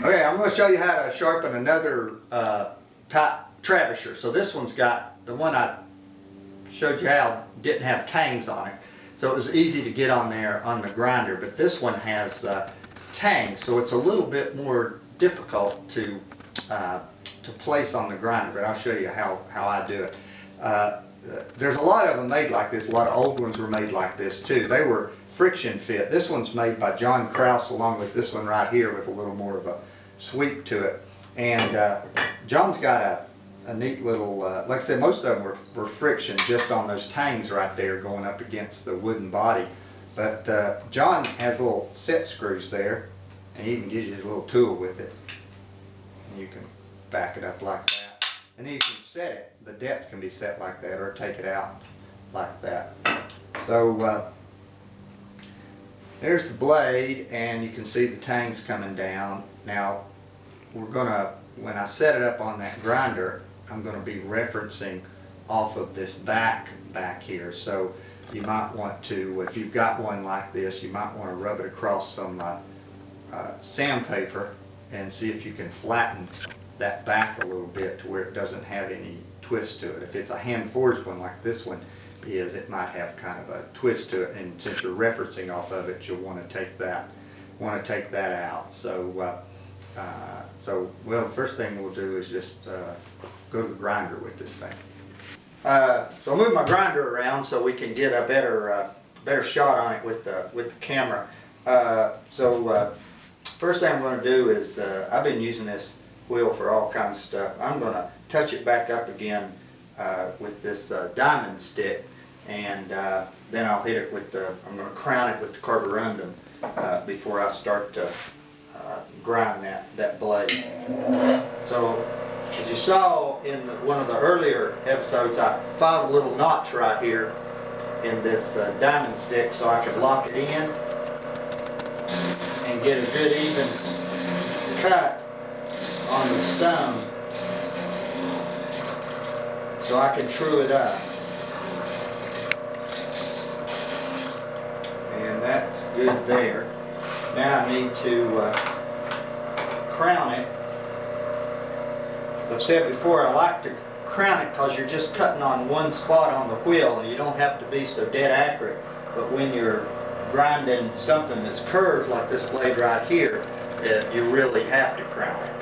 Okay, I'm going to show you how to sharpen another type Travisher. So this one's got, the one I showed you how didn't have tangs on it. So it was easy to get on there on the grinder, but this one has tangs, so it's a little bit more difficult to place on the grinder, but I'll show you how I do it. There's a lot of them made like this. A lot of old ones were made like this too. They were friction fit. This one's made by John Krause along with this one right here with a little more of a sweep to it. And John's got a neat little, like I said, most of them were friction just on those tangs right there going up against the wooden body. But John has little set screws there, and he even gives you his little tool with it. And you can back it up like that. And then you can set it. The depth can be set like that or take it out like that. So there's the blade, and you can see the tangs coming down. Now we're gonna, when I set it up on that grinder, I'm gonna be referencing off of this back here. So you might want to, if you've got one like this, you might want to rub it across some sandpaper and see if you can flatten that back a little bit to where it doesn't have any twist to it. If it's a hand forged one like this one is, it might have kind of a twist to it, and since you're referencing off of it, you'll want to take that out. So well, the first thing we'll do is just go to the grinder with this thing. So I'll move my grinder around so we can get a better shot on it with the camera. First thing I'm going to do is, I've been using this wheel for all kinds of stuff. I'm going to touch it back up again with this diamond stick, and then I'll hit it with I'm going to crown it with the carborundum before I start to grind that blade. So as you saw in one of the earlier episodes, I filed a little notch right here in this diamond stick so I could lock it in and get a good even cut on the stone so I can true it up. And that's good there. Now I need to crown it. As I've said before, I like to crown it because you're just cutting on one spot on the wheel and you don't have to be so dead accurate. But when you're grinding something that's curved like this blade right here, you really have to crown it.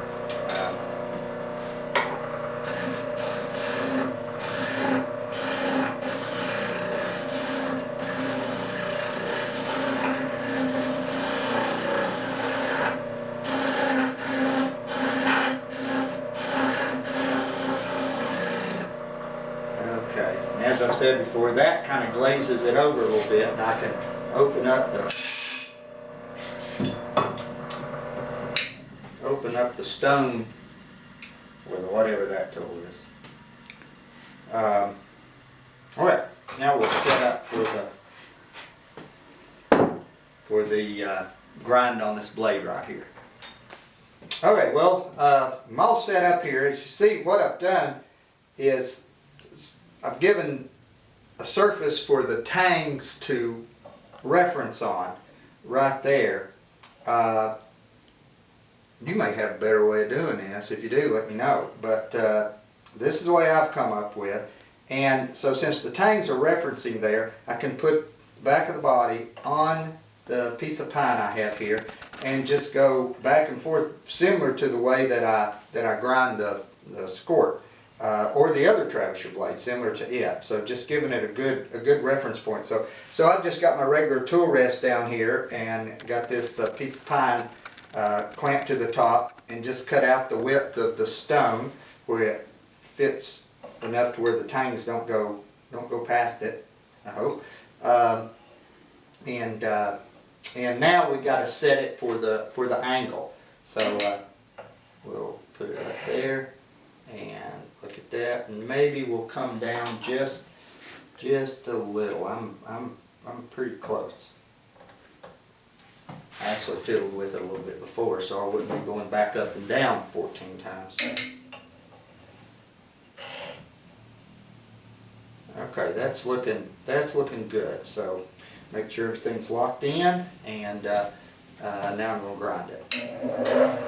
As I've said before, that kind of glazes it over a little bit, and I can open up the stone with whatever that tool is. Alright, now we'll set up for the grind on this blade right here. Okay, well, I'm all set up here. As you see, what I've done is I've given a surface for the tangs to reference on right there. You may have a better way of doing this. If you do, let me know. But this is the way I've come up with. And so since the tangs are referencing there, I can put the back of the body on the piece of pine I have here and just go back and forth, similar to the way that I grind the skort. Or the other Travisher blade, similar to it. So just giving it a good reference point. So I've just got my regular tool rest down here and got this piece of pine clamped to the top, and just cut out the width of the stone where it fits enough to where the tangs don't go past it, I hope. And now we got to set it for the angle. So we'll put it right there. And look at that, and maybe we'll come down just a little. I'm pretty close. I actually fiddled with it a little bit before, so I wouldn't be going back up and down 14 times. Okay, that's looking good. So make sure everything's locked in, and Now I'm going to grind it.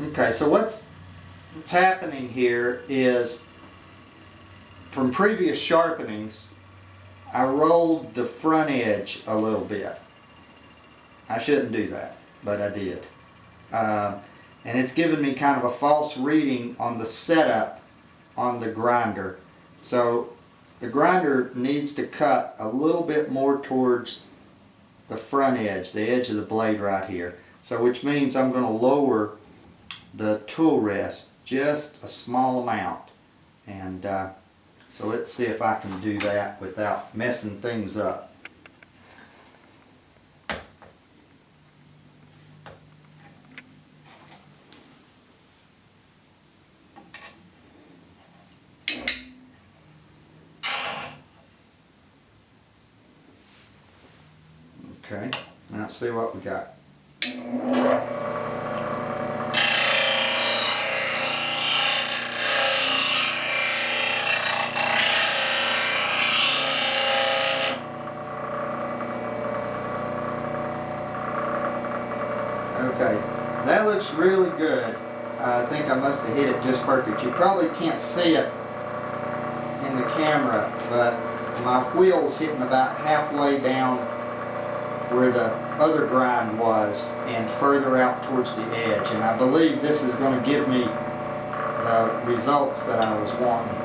Okay, so what's happening here is, from previous sharpenings, I rolled the front edge a little bit. I shouldn't do that, but I did. And it's given me kind of a false reading on the setup on the grinder. So the grinder needs to cut a little bit more towards the front edge, the edge of the blade right here. So which means I'm going to lower the tool rest just a small amount. And so let's see if I can do that without messing things up. Okay, now let's see what we got. Okay, that looks really good. I think I must have hit it just perfect. You probably can't see it in the camera, but my wheel's hitting about halfway down where the other grind was and further out towards the edge. And I believe this is going to give me the results that I was wanting.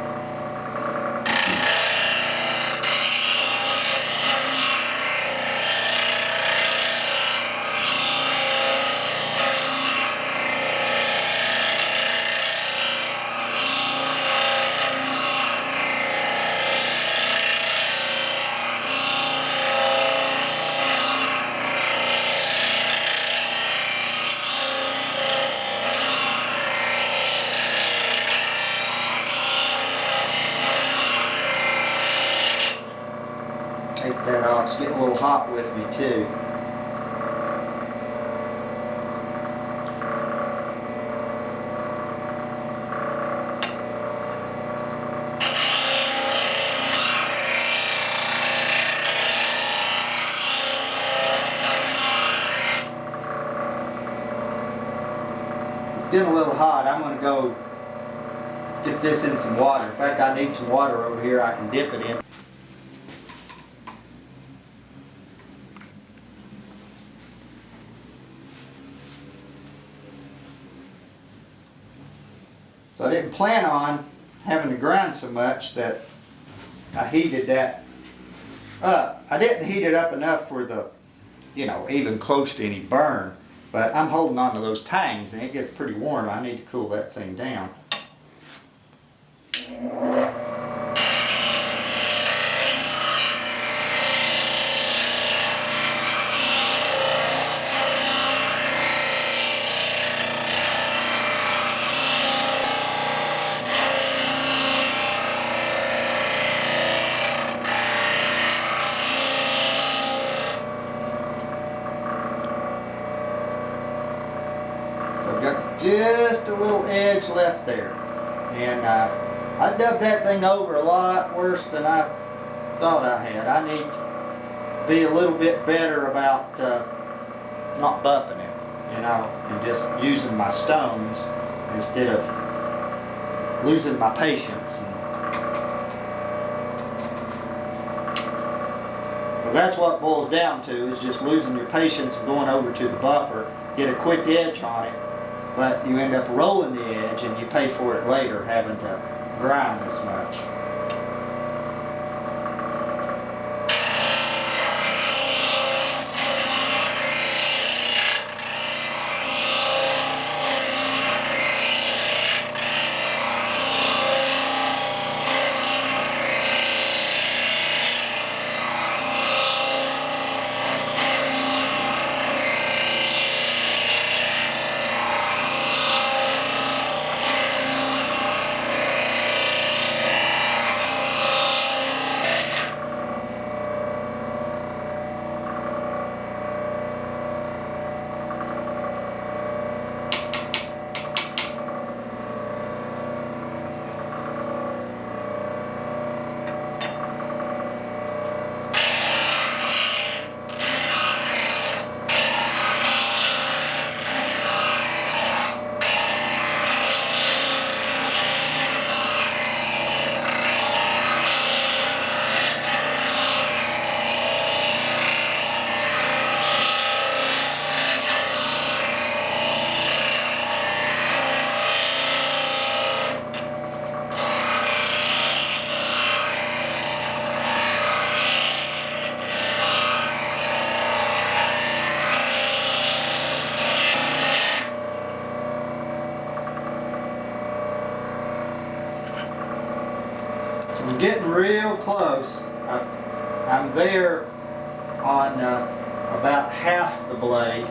Take that off. It's getting a little hot with me too. It's getting a little hot. I'm going to go dip this in some water. In fact, I need some water over here. I can dip it in. So I didn't plan on having to grind so much that I heated that up. I didn't heat it up enough for the, even close to any burn. But I'm holding on to those tangs and it gets pretty warm. I need to cool that thing down. Just a little edge left there, and I dubbed that thing over a lot worse than I thought I had. I need to be a little bit better about not buffing it, and just using my stones instead of losing my patience. So that's what it boils down to, is just losing your patience and going over to the buffer get a quick edge on it, but you end up rolling the edge and you pay for it later having to grind as much. I'm getting real close. I'm there on about half the blade.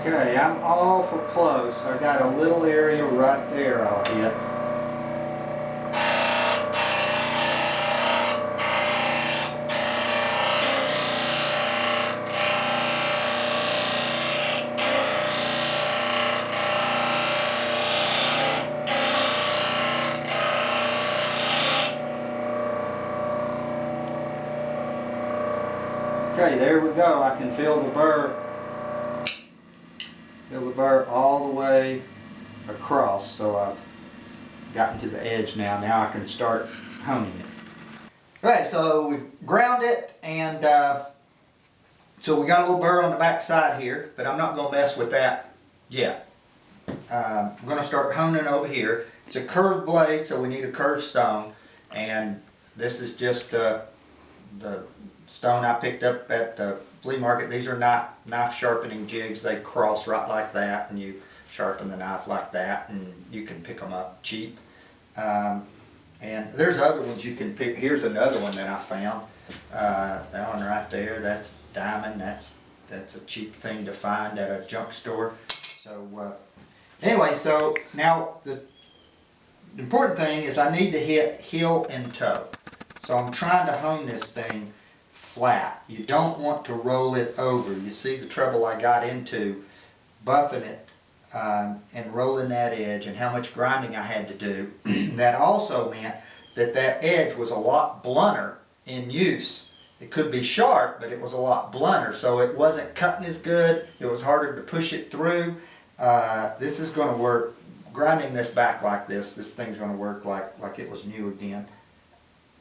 Okay, I'm awful close. I got a little area right there I'll hit. Okay, there we go. I can feel the burr. Feel the burr all the way across, so I've gotten to the edge now. Now I can start honing it. Okay, so we've ground it, and so we got a little burr on the back side here, but I'm not going to mess with that yet. I'm going to start honing over here. It's a curved blade, so we need a curved stone, and this is just the stone I picked up at the flea market. These are knife sharpening jigs. They cross right like that, and you sharpen the knife like that, and you can pick them up cheap. And there's other ones you can pick. Here's another one that I found. That one right there, that's diamond. That's a cheap thing to find at a junk store. So anyway, so now the important thing is I need to hit heel and toe. So I'm trying to hone this thing flat. You don't want to roll it over. You see the trouble I got into buffing it and rolling that edge, and how much grinding I had to do. That also meant that that edge was a lot blunter in use. It could be sharp, but it was a lot blunter, so it wasn't cutting as good. It was harder to push it through. This is going to work. Grinding this back like this thing's going to work like it was new again.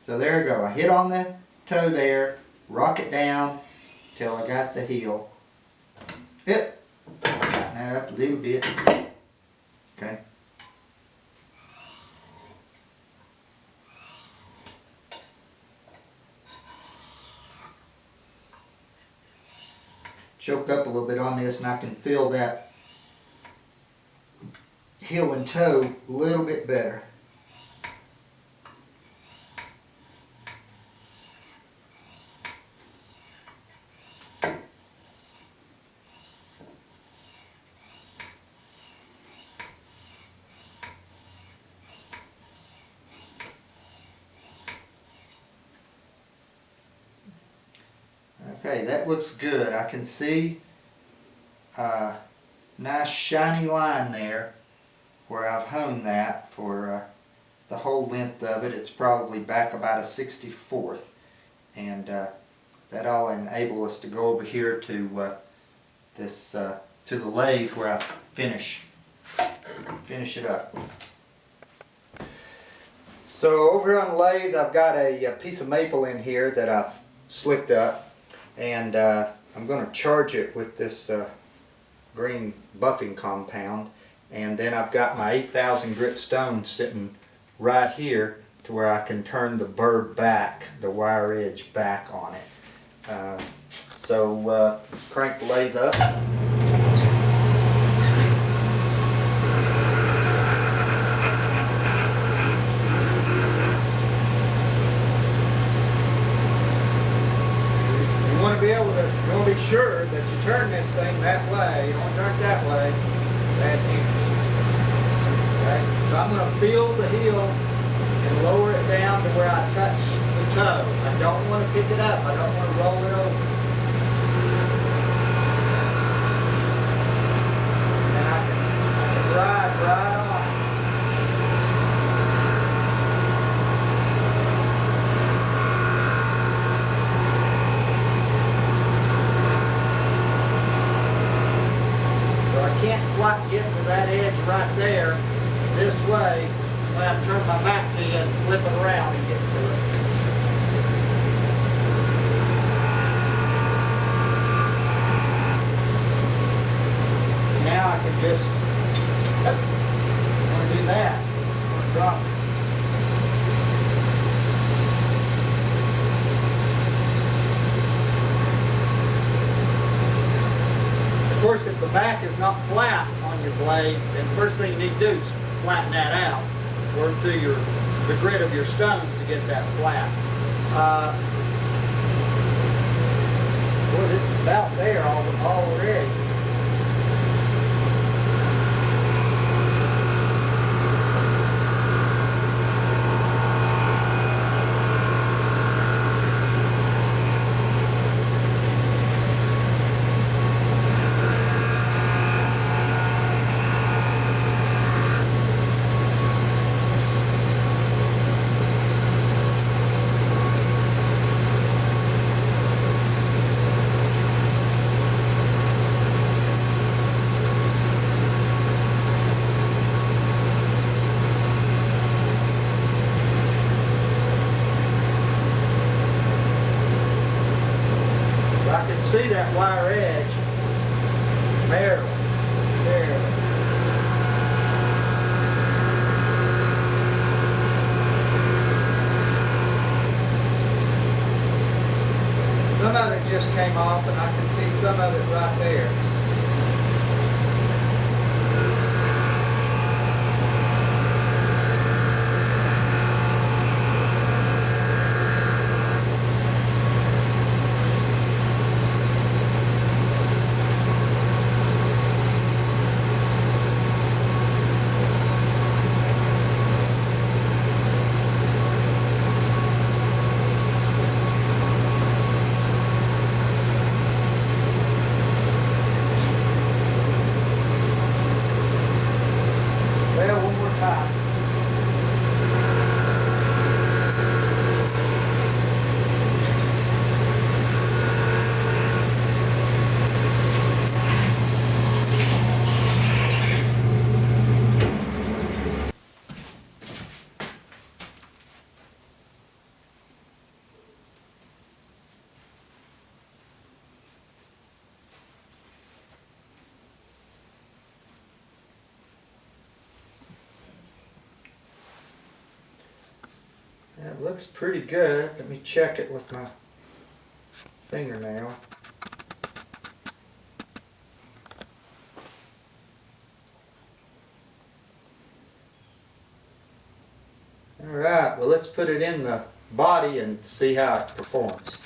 So there you go. I hit on the toe there, rock it down till I got the heel. Yep. Tighten that up a little bit. Okay. Choked up a little bit on this, and I can feel that heel and toe a little bit better. Okay, that looks good. I can see a nice shiny line there where I've honed that for the whole length of it. It's probably back about a 64th, and that all enable us to go over here to to the lathe where I finish it up. So over here on the lathe, I've got a piece of maple in here that I've slicked up. And I'm going to charge it with this green buffing compound, and then I've got my 8,000 grit stone sitting right here to where I can turn the burr back, the wire edge back on it. So let's crank the lathe up. You want to be sure that you turn this thing that way. You don't want to turn it that way. Bad news. Okay? So I'm going to feel the heel and lower it down to where I touch the toe. I don't want to pick it up. I don't want to roll it over. And I can ride right on. Can't quite get to that edge right there this way. I have to turn my back to you and flip it around and get to it. Now I can just, I want to do that. I want to drop it. Of course, if the back is not flat on your blade, then the first thing you need to do is flatten that out. Work through the grit of your stones to get that flat. Boy, this is about there already. can see that wire edge. Barely. Some of it just came off, and I can see some of it right there. Well, one more time. That looks pretty good. Let me check it with my fingernail. Alright, well, let's put it in the body and see how it performs.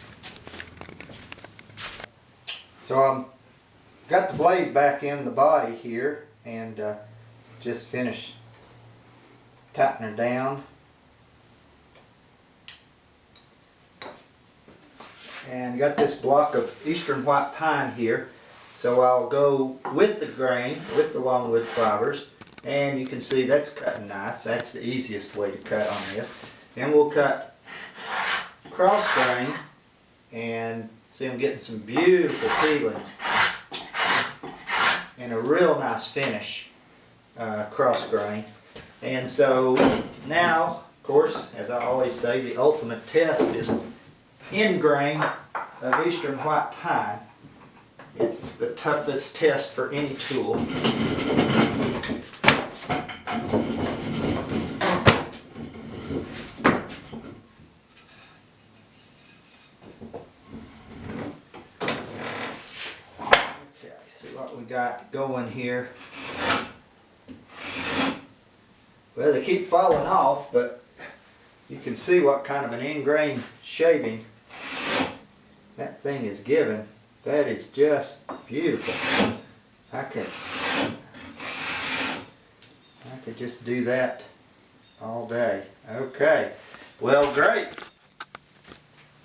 So I'm got the blade back in the body here, and just finished tightening her down. And got this block of eastern white pine here, so I'll go with the grain, with the longwood fibers, and you can see that's cutting nice. That's the easiest way to cut on this. And we'll cut cross grain, and see I'm getting some beautiful peelings and a real nice finish cross grain. And so now, of course, as I always say, the ultimate test is end grain of eastern white pine. It's the toughest test for any tool. Okay, see what we got going here. Well, they keep falling off, but you can see what kind of an end grain shaving that thing is given. That is just beautiful. I could just do that all day. Okay, well, great.